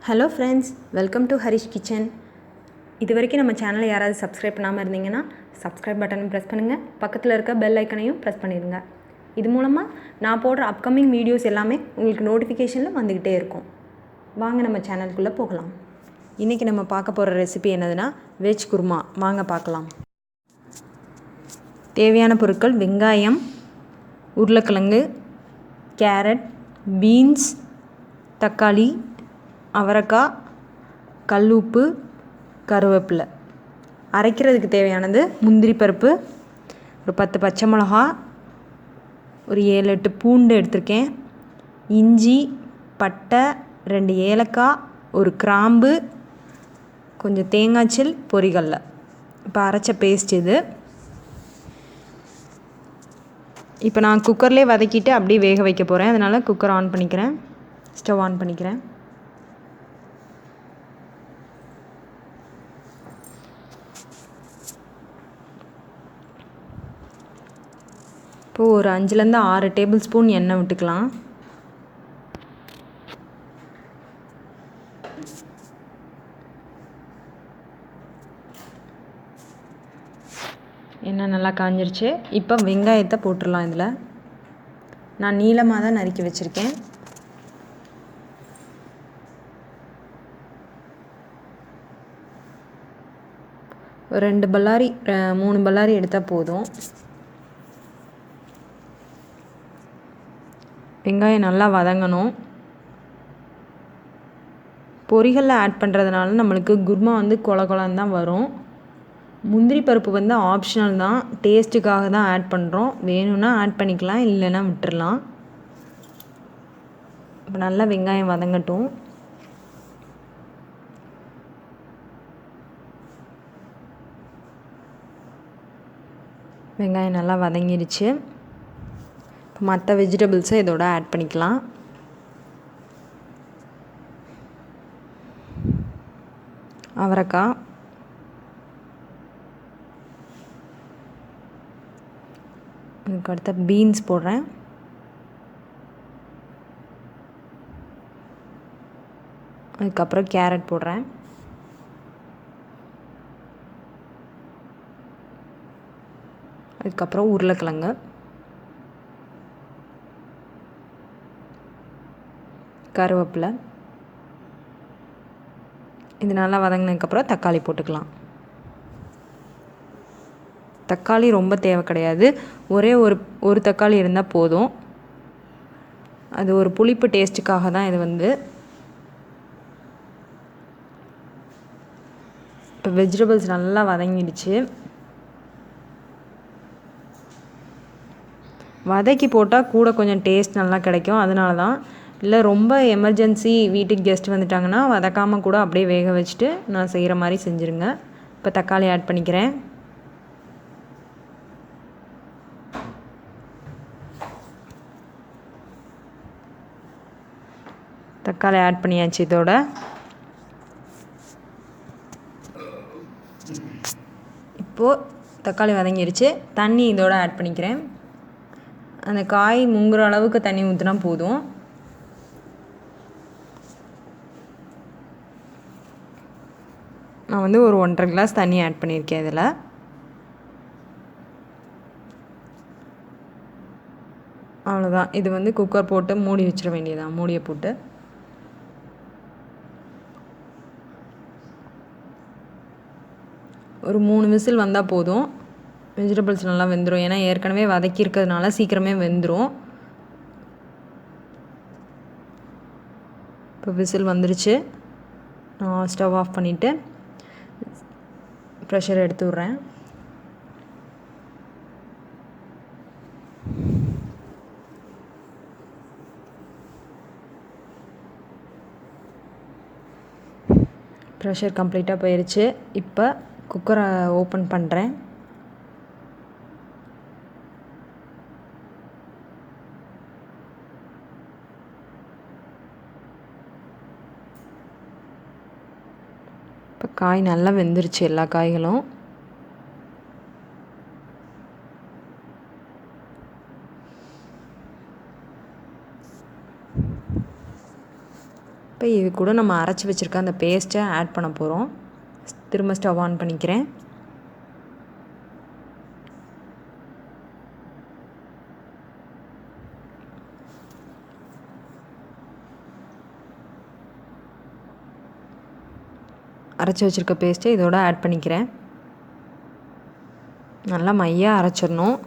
Hello friends, welcome to Harish kitchen. இது வரைக்கும் நம்ம சேனலை யாராவது சப்ஸ்கிரைப் பண்ணாமல் இருந்தீங்கன்னா சப்ஸ்கிரைப் பட்டனை ப்ரெஸ் பண்ணுங்கள். பக்கத்தில் இருக்க பெல் ஐக்கனையும் ப்ரெஸ் பண்ணிடுங்க. இது மூலமாக நான் போடுற அப்கமிங் வீடியோஸ் எல்லாமே உங்களுக்கு நோட்டிஃபிகேஷனில் வந்துக்கிட்டே இருக்கும். வாங்க நம்ம சேனலுக்குள்ளே போகலாம். இன்றைக்கி நம்ம பார்க்க போகிற ரெசிபி என்னதுன்னா வெஜ் குருமா. வாங்க பார்க்கலாம். தேவையான பொருட்கள்: வெங்காயம், உருளைக்கிழங்கு, கேரட், பீன்ஸ், தக்காளி, அவரைக்காய், கல் உப்பு, கருவேப்பிலை. அரைக்கிறதுக்கு தேவையானது முந்திரி பருப்பு, ஒரு 10 பச்சை மிளகா, ஒரு 7-8 பூண்டு எடுத்திருக்கேன், இஞ்சி, பட்டை, 2 ஏலக்காய், ஒரு கிராம்பு, கொஞ்சம் தேங்காய்ச்சில், பொரிகடலை. இப்போ அரைச்ச பேஸ்ட் இது. இப்போ நான் குக்கர்லேயே வதக்கிட்டு அப்படியே வேக வைக்க போகிறேன். அதனால் குக்கர் ஆன் பண்ணிக்கிறேன், ஸ்டவ் ஆன் பண்ணிக்கிறேன். இப்போது ஒரு 5-6 டேபிள் ஸ்பூன் எண்ணெய் விட்டுக்கலாம். எண்ணெய் நல்லா காஞ்சிருச்சு. இப்போ வெங்காயத்தை போட்டுடலாம். இதில் நான் நீளமாக தான் நறுக்கி வச்சுருக்கேன். ஒரு 2 பல்லாரி 3 பல்லாரி எடுத்தால் போதும். வெங்காயம் நல்லா வதங்கணும். பொரிகளில் ஆட் பண்ணுறதுனால நம்மளுக்கு குருமா கொல கொலன்னு தான் வரும். முந்திரி பருப்பு ஆப்ஷனல் தான், டேஸ்ட்டுக்காக தான் ஆட் பண்ணுறோம். வேணும்னா ஆட் பண்ணிக்கலாம், இல்லைன்னா விட்டுடலாம். இப்போ நல்லா வெங்காயம் வதங்கட்டும். வெங்காயம் நல்லா வதங்கிடுச்சு. இப்போ மற்ற வெஜிடபிள்ஸை இதோட ஆட் பண்ணிக்கலாம். அவரைக்காய், அதுக்கு அடுத்த பீன்ஸ் போடுறேன். அதுக்கப்புறம் கேரட் போடுறேன். அதுக்கப்புறம் உருளைக்கிழங்கு, கருவேப்பிலை. இது நல்லா வதங்கினதுக்கப்புறம் தக்காளி போட்டுக்கலாம். தக்காளி ரொம்ப தேவை கிடையாது, ஒரே ஒரு தக்காளி இருந்தால் போதும். அது ஒரு புளிப்பு டேஸ்ட்டுக்காக தான் இது. இப்போ வெஜிடபிள்ஸ் நல்லா வதங்கிடுச்சு. வதக்கி போட்டால் கூட கொஞ்சம் டேஸ்ட் நல்லா கிடைக்கும். அதனால தான். இல்லை ரொம்ப எமர்ஜென்சி, வீட்டுக்கு கெஸ்ட் வந்துட்டாங்கன்னா வதக்காமல் கூட அப்படியே வேக வச்சுட்டு நான் செய்கிற மாதிரி செஞ்சுருங்க. இப்போ தக்காளி ஆட் பண்ணிக்கிறேன். தக்காளி ஆட் பண்ணியாச்சு. இதோட இப்போது தக்காளி வதங்கிடுச்சு. தண்ணி இதோட ஆட் பண்ணிக்கிறேன். அந்த காய் முங்குற அளவுக்கு தண்ணி ஊற்றினா போதும். நான் ஒரு 1.5 கிளாஸ் தண்ணி ஆட் பண்ணியிருக்கேன் இதில். அவ்வளோதான். இது குக்கர் போட்டு மூடி வச்சிட வேண்டியதான். மூடியை போட்டு ஒரு 3 விசில் வந்தால் போதும். வெஜிடபிள்ஸ் நல்லா வெந்துடும். ஏன்னா ஏற்கனவே வதக்கியிருக்கிறதுனால சீக்கிரமே வெந்துடும். இப்போ விசில் வந்துருச்சு. நான் ஸ்டவ் ஆஃப் பண்ணிவிட்டு ப்ரெஷர் எடுத்து விட்றேன். ப்ரெஷர் கம்ப்ளீட்டாக போயிடுச்சு. இப்போ குக்கரை ஓப்பன் பண்ணுறேன். இப்போ காய் நல்லா வெந்துருச்சு, எல்லா காய்களும். இப்போ இப்போ இது கூட நம்ம அரைச்சி வச்சுருக்க அந்த பேஸ்ட்டை ஆட் பண்ண போகிறோம். திரும்ப ஸ்டவ் ஆன் பண்ணிக்கிறேன். அரைச்சி வச்சுருக்க பேஸ்ட்டை இதோட ஆட் பண்ணிக்கிறேன். நல்லா மையாக அரைச்சிடணும்.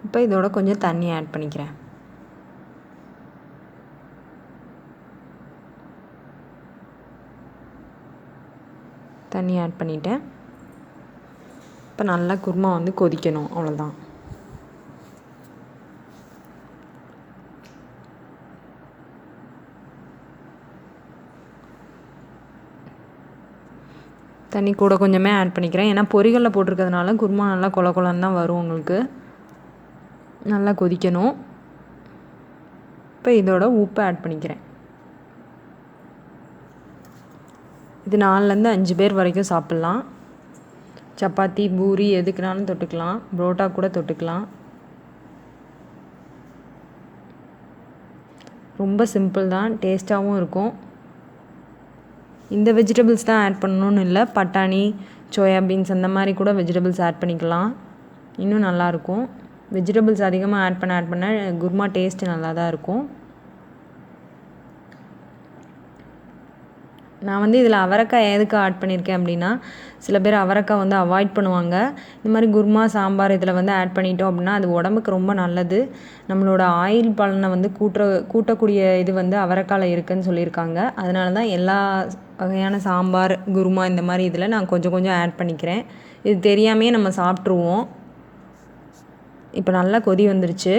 இப்போ இதோட கொஞ்சம் தண்ணி ஆட் பண்ணிக்கிறேன். தண்ணி ஆட் பண்ணிட்டேன். இப்போ நல்லா குருமா வந்து கொதிக்கணும், அவ்வளோதான். தண்ணி கூட கொஞ்சமே ஆட் பண்ணிக்கிறேன். ஏன்னா பொரிகளில் போட்டிருக்கிறதுனால குருமா நல்லா கொல கொலன்னு தான் வரும் உங்களுக்கு. நல்லா கொதிக்கணும். இப்போ இதோட உப்பு ஆட் பண்ணிக்கிறேன். இது 4லேருந்து 5 பேர் வரைக்கும் சாப்பிட்லாம். சப்பாத்தி, பூரி எதுக்குனாலும் தொட்டுக்கலாம். புரோட்டா கூட தொட்டுக்கலாம். ரொம்ப சிம்பிள் தான், டேஸ்ட்டாகவும் இருக்கும். இந்த வெஜிடபிள்ஸ் தான் ஆட் பண்ணணும்னு இல்லை, பட்டாணி, சோயாபீன்ஸ் அந்த மாதிரி கூட வெஜிடபிள்ஸ் ஆட் பண்ணிக்கலாம், இன்னும் நல்லாயிருக்கும். வெஜிடபிள்ஸ் அதிகமாக ஆட் பண்ண குருமா டேஸ்ட்டு நல்லா தான் இருக்கும். நான் வந்து இதில் அவரைக்காய் எதுக்கு ஆட் பண்ணியிருக்கேன் அப்படின்னா, சில பேர் அவரைக்காய் வந்து அவாய்ட் பண்ணுவாங்க. இந்த மாதிரி குருமா, சாம்பார் இதில் வந்து ஆட் பண்ணிட்டோம் அப்படின்னா அது உடம்புக்கு ரொம்ப நல்லது. நம்மளோட ஆயில் பலனை வந்து கூட்டக்கூடிய இது வந்து அவரைக்காயில் இருக்குதுன்னு சொல்லியிருக்காங்க. அதனால தான் எல்லா வகையான சாம்பார், குருமா இந்த மாதிரி இதில் நான் கொஞ்சம் கொஞ்சம் ஆட் பண்ணிக்கிறேன். இது தெரியாமையே நம்ம சாப்பிட்ருவோம். இப்போ நல்லா கொதி வந்துருச்சு.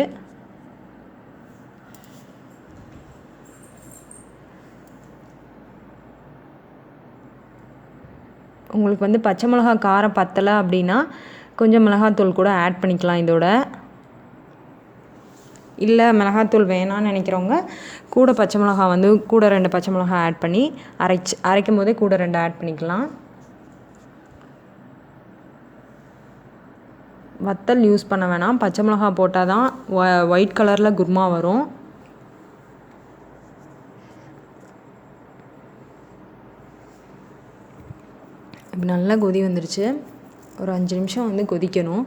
உங்களுக்கு வந்து பச்சை மிளகா காரம் பத்தலை அப்படின்னா கொஞ்சம் மிளகாத்தூள் கூட ஆட் பண்ணிக்கலாம் இதோட. இல்லை மிளகாத்தூள் வேணான்னு நினைக்கிறவங்க கூட பச்சை மிளகா வந்து கூட 2 பச்சை மிளகா ஆட் பண்ணி அரைக்கும் போதே கூட 2 ஆட் பண்ணிக்கலாம். வத்தல் யூஸ் பண்ண வேணாம், பச்சை மிளகா போட்டால் தான் ஒயிட் கலரில் குருமா வரும். இப்போ நல்லா கொதி வந்துருச்சு. ஒரு 5 நிமிஷம் வந்து கொதிக்கணும்.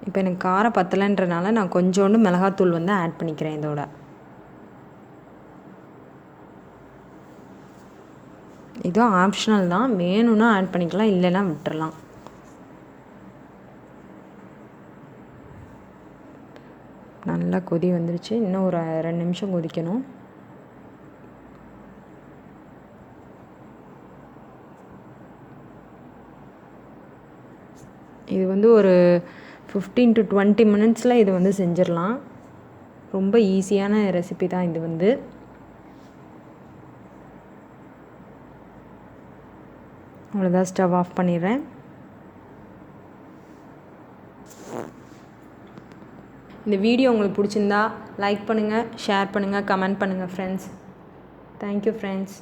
இப்போ எனக்கு காரம் பத்தலைன்றனால நான் கொஞ்சோண்டு மிளகாத்தூள் வந்து ஆட் பண்ணிக்கிறேன் இதோட. இதுவும் ஆப்ஷனல் தான், வேணும்னா ஆட் பண்ணிக்கலாம், இல்லைன்னா விட்டுறலாம். நல்லா கொதி வந்துருச்சு. இன்னும் ஒரு 2 நிமிஷம் கொதிக்கணும். இது வந்து ஒரு 15 to 20 மினிட்ஸில் இது வந்து செஞ்சிடலாம். ரொம்ப ஈஸியான ரெசிபி தான் இது வந்து. அவ்வளோதான், ஸ்டவ் ஆஃப் பண்ணிடுறேன். இந்த வீடியோ உங்களுக்கு பிடிச்சிருந்தா லைக் பண்ணுங்கள், ஷேர் பண்ணுங்கள், கமெண்ட் பண்ணுங்கள் ஃப்ரெண்ட்ஸ். Thank you friends.